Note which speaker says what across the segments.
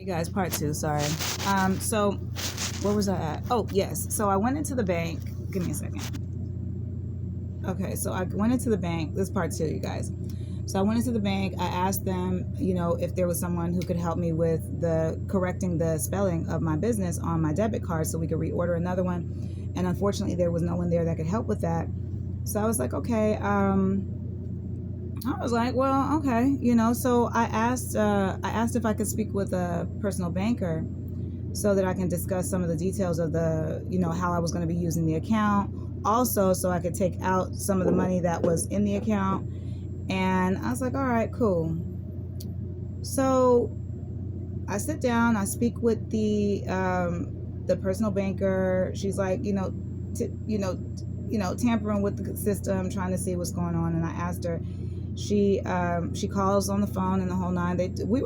Speaker 1: guys, part two, sorry. So where was I at? Oh, yes. So I went into the bank. Give me a second. Okay, so I went into the bank. This is part two, you guys. So I went into the bank. I asked them, if there was someone who could help me with correcting the spelling of my business on my debit card so we could reorder another one. And unfortunately, there was no one there that could help with that. So I was like, okay. I was like, well, okay, So I asked if I could speak with a personal banker so that I can discuss some of the details of how I was going to be using the account. Also, so I could take out some of the money that was in the account. And I was like, all right, cool. So I sit down, I speak with the personal banker. She's like, tampering with the system, trying to see what's going on. And I asked her. She calls on the phone and the whole nine.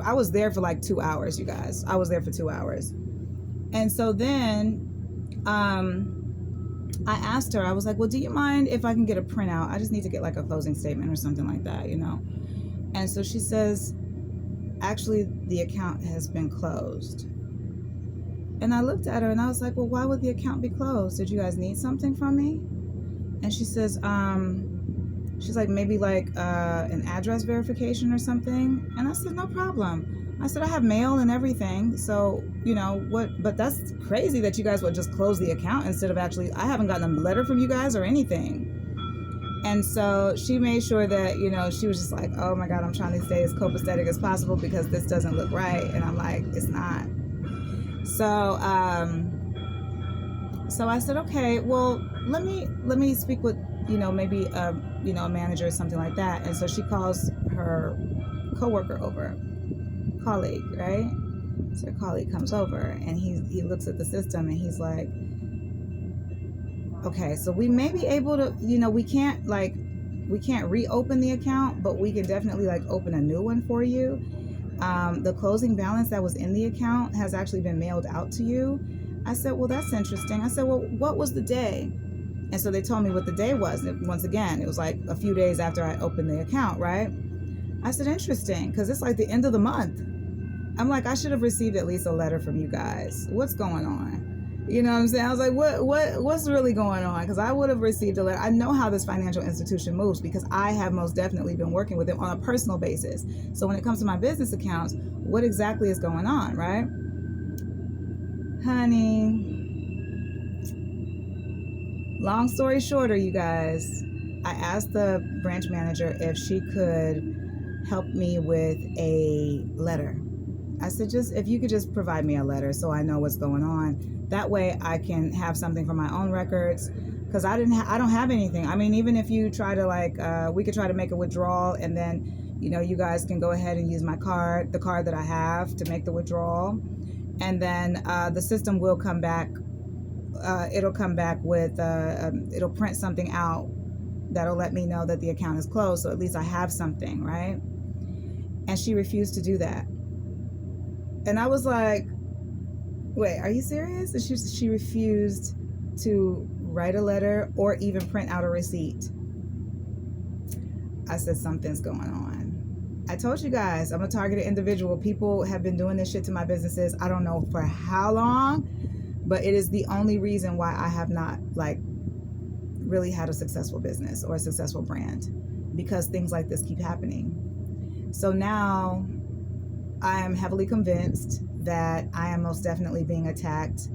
Speaker 1: I was there for like 2 hours, you guys. I was there for 2 hours. And so then I asked her, I was like, well, do you mind if I can get a printout? I just need to get like a closing statement or something like that, And so she says, actually, the account has been closed. And I looked at her and I was like, well, why would the account be closed? Did you guys need something from me? And she says, she's like, maybe like an address verification or something. And I said, no problem. I said, I have mail and everything. So, but that's crazy that you guys would just close the account instead of I haven't gotten a letter from you guys or anything. And so she made sure that, she was just like, oh my God, I'm trying to stay as copacetic as possible because this doesn't look right. And I'm like, it's not. So, so I said, okay, well, let me speak with, maybe a manager or something like that. And so she calls her coworker over, colleague, right? So her colleague comes over and he looks at the system and he's like, okay, so we may be able to, we can't reopen the account, but we can definitely open a new one for you. The closing balance that was in the account has actually been mailed out to you. I said, well, that's interesting. I said, well, what was the day? And so they told me what the day was. And once again, it was like a few days after I opened the account, right? I said, interesting, because it's like the end of the month. I'm like, I should have received at least a letter from you guys. What's going on? You know what I'm saying? I was like, what's really going on? Because I would have received a letter. I know how this financial institution moves because I have most definitely been working with them on a personal basis. So when it comes to my business accounts, what exactly is going on, right? Honey, long story shorter, you guys, I asked the branch manager if she could help me with a letter. I said, if you could just provide me a letter so I know what's going on. That way I can have something for my own records, because I don't have anything. I mean, even if you try to we could try to make a withdrawal, and then you guys can go ahead and use my card, the card that I have, to make the withdrawal, and then the system will come back. It'll come back with it'll print something out that'll let me know that the account is closed, so at least I have something, right? And she refused to do that. And I was like, wait, are you serious? And she refused to write a letter or even print out a receipt. I said, something's going on. I told you guys, I'm a targeted individual. People have been doing this shit to my businesses. I don't know for how long, but it is the only reason why I have not really had a successful business or a successful brand, because things like this keep happening. So now I am heavily convinced that I am most definitely being attacked,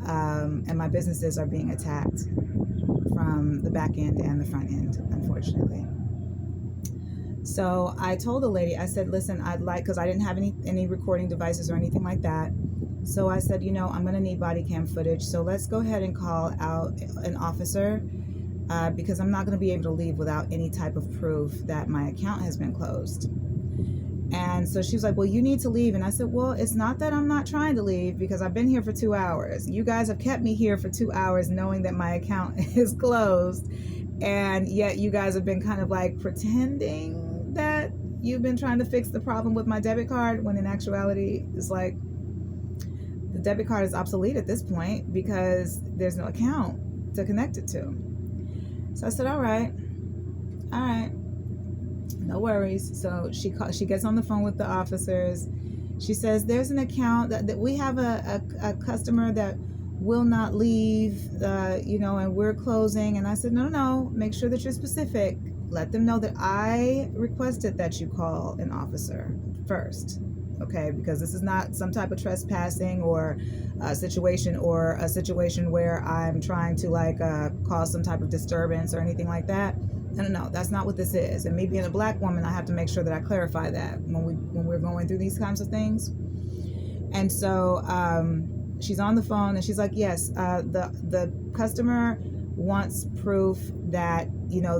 Speaker 1: and my businesses are being attacked from the back end and the front end, unfortunately. So I told the lady, I said, listen, because I didn't have any recording devices or anything like that. So I said, I'm going to need body cam footage. So let's go ahead and call out an officer, because I'm not going to be able to leave without any type of proof that my account has been closed. And so she was like, well, you need to leave. And I said, well, it's not that I'm not trying to leave, because I've been here for 2 hours. You guys have kept me here for 2 hours knowing that my account is closed. And yet you guys have been kind of pretending that you've been trying to fix the problem with my debit card, when in actuality, it's like the debit card is obsolete at this point because there's no account to connect it to. So I said, all right, no worries. So she gets on the phone with the officers. She says, there's an account that we have a customer that will not leave, and we're closing. And I said, no, make sure that you're specific. Let them know that I requested that you call an officer first. Okay, because this is not some type of trespassing or a situation where I'm trying to cause some type of disturbance or anything like that. No, that's not what this is. And me being a black woman, I have to make sure that I clarify that when we're going through these kinds of things. And so she's on the phone and she's like, yes, the customer wants proof that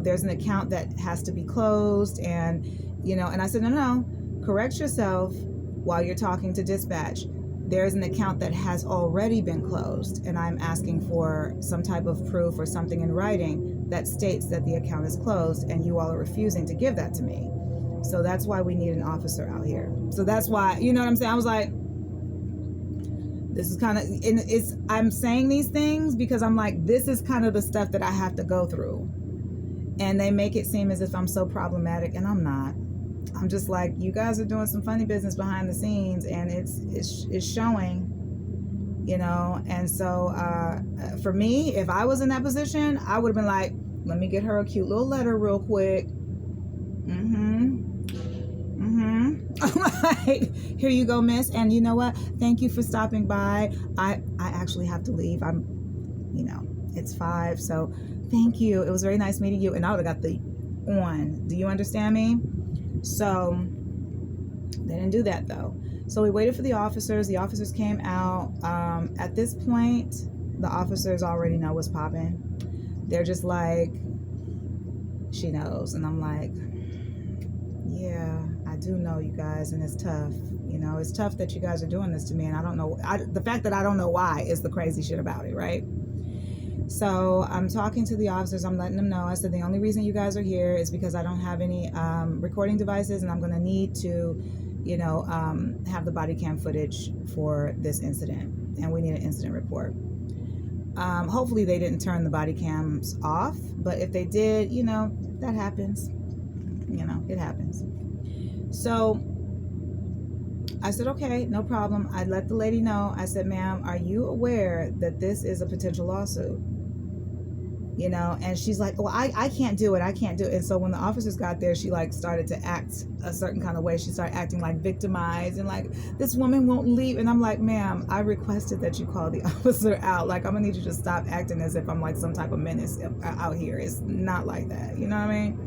Speaker 1: there's an account that has to be closed, and and I said, no, correct yourself while you're talking to dispatch. There's an account that has already been closed, and I'm asking for some type of proof or something in writing that states that the account is closed, and you all are refusing to give that to me. So that's why we need an officer out here. So that's why, you know what I'm saying? I was like, this is kind of, I'm saying these things because I'm like, this is kind of the stuff that I have to go through. And they make it seem as if I'm so problematic, and I'm not. I'm just like, you guys are doing some funny business behind the scenes, and it's showing, and so for me, if I was in that position, I would have been like, let me get her a cute little letter real quick. Like, here you go, miss, and you know what, thank you for stopping by. I actually have to leave. It's 5, so thank you, it was very nice meeting you. And I would have got the on. Do you understand me? So they didn't do that though. So we waited for the officers. The officers came out. At this point, the officers already know what's popping. They're just like, she knows. And I'm like, yeah, I do know, you guys, and it's tough. It's tough that you guys are doing this to me, and I don't know. The fact that I don't know why is the crazy shit about it, right? So I'm talking to the officers. I'm letting them know. I said, the only reason you guys are here is because I don't have any recording devices, and I'm going to need to, have the body cam footage for this incident, and we need an incident report. Hopefully they didn't turn the body cams off, but if they did, that happens. It happens. So I said, okay, no problem. I let the lady know. I said, ma'am, are you aware that this is a potential lawsuit? And she's like, well, I can't do it. I can't do it. And so when the officers got there, she started to act a certain kind of way. She started acting like victimized and like, this woman won't leave. And I'm like, ma'am, I requested that you call the officer out. Like, I'm gonna need you to stop acting as if I'm like some type of menace out here. It's not like that. You know what I mean?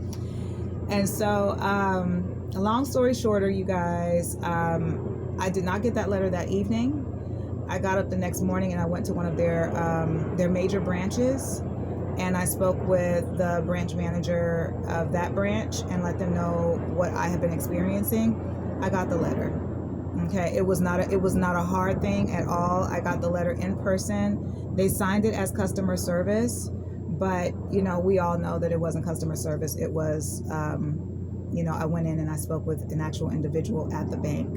Speaker 1: And so, a long story shorter, you guys, I did not get that letter that evening. I got up the next morning and I went to one of their major branches, and I spoke with the branch manager of that branch and let them know what I have been experiencing. I got the letter. Okay, it was not a hard thing at all. I got the letter in person. They signed it as customer service, but we all know that it wasn't customer service. It was I went in and I spoke with an actual individual at the bank,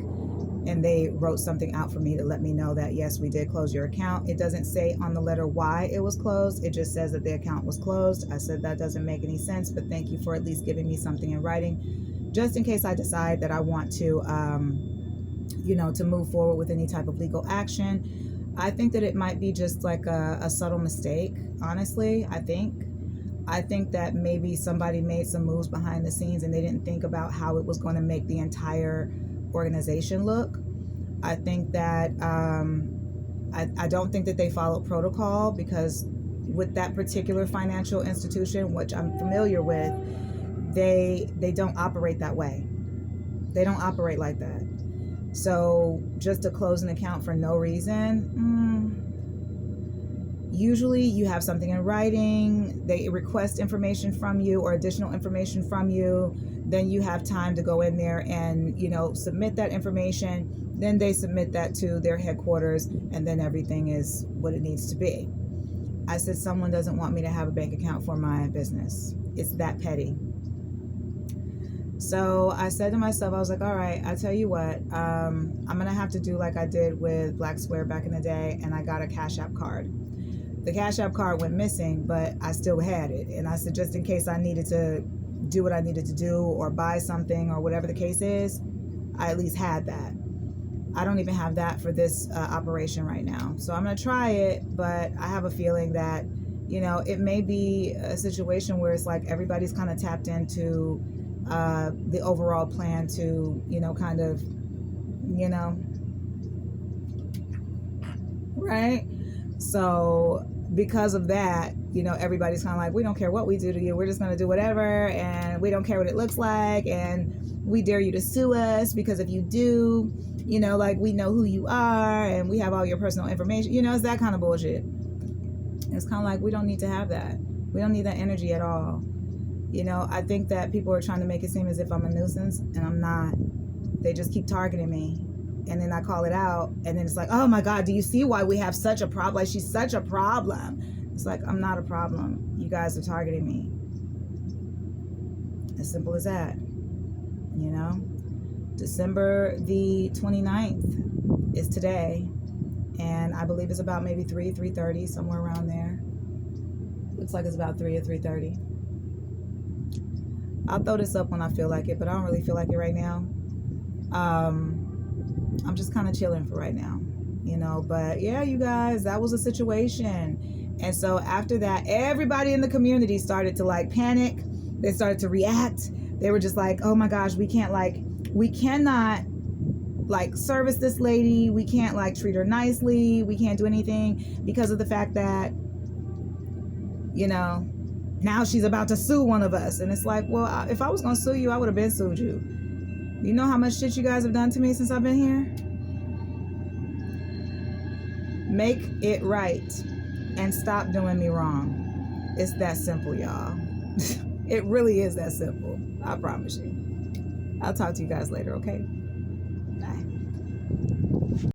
Speaker 1: and they wrote something out for me to let me know that, yes, we did close your account. It doesn't say on the letter why it was closed. It just says that the account was closed. I said, that doesn't make any sense, but thank you for at least giving me something in writing, just in case I decide that I want to, to move forward with any type of legal action. I think that it might be just like a subtle mistake, honestly. I think that maybe somebody made some moves behind the scenes and they didn't think about how it was going to make the entire organization look. I think that I don't think that they followed protocol, because with that particular financial institution, which I'm familiar with, they don't operate that way. They don't operate like that. So just to close an account for no reason, usually you have something in writing, they request information from you or additional information from you, then you have time to go in there and, submit that information. Then they submit that to their headquarters, and then everything is what it needs to be. I said, someone doesn't want me to have a bank account for my business. It's that petty. So I said to myself, I was like, all right, I tell you what, I'm going to have to do like I did with Black Square back in the day, and I got a Cash App card. The Cash App card went missing, but I still had it. And I said, just in case I needed to do what I needed to do or buy something or whatever the case is, I at least had that. I don't even have that for this operation right now. So I'm going to try it, but I have a feeling that, you know, it may be a situation where it's like everybody's kind of tapped into the overall plan to, you know, kind of, you know, right? So because of that, you know, everybody's kind of like, we don't care what we do to you. We're just going to do whatever. And we don't care what it looks like. And we dare you to sue us, because if you do, you know, like, we know who you are and we have all your personal information. You know, it's that kind of bullshit. It's kind of like, we don't need to have that. We don't need that energy at all. You know, I think that people are trying to make it seem as if I'm a nuisance, and I'm not. They just keep targeting me. And then I call it out, and then it's like, oh my God, do you see why we have such a problem? Like, she's such a problem. It's like, I'm not a problem. You guys are targeting me. As simple as that. You know? December the 29th is today. And I believe it's about maybe 3:30, somewhere around there. Looks like it's about 3 or 3:30. I'll throw this up when I feel like it, but I don't really feel like it right now. I'm just kind of chilling for right now, you know. But yeah, you guys, that was a situation. And so after that, everybody in the community started to like panic. They started to react. They were just like, oh my gosh, we cannot like service this lady. We can't like treat her nicely. We can't do anything because of the fact that, you know, now she's about to sue one of us. And it's like, well, if I was going to sue you, I would have been sued you. You know how much shit you guys have done to me since I've been here? Make it right and stop doing me wrong. It's that simple, y'all. It really is that simple. I promise you. I'll talk to you guys later, okay?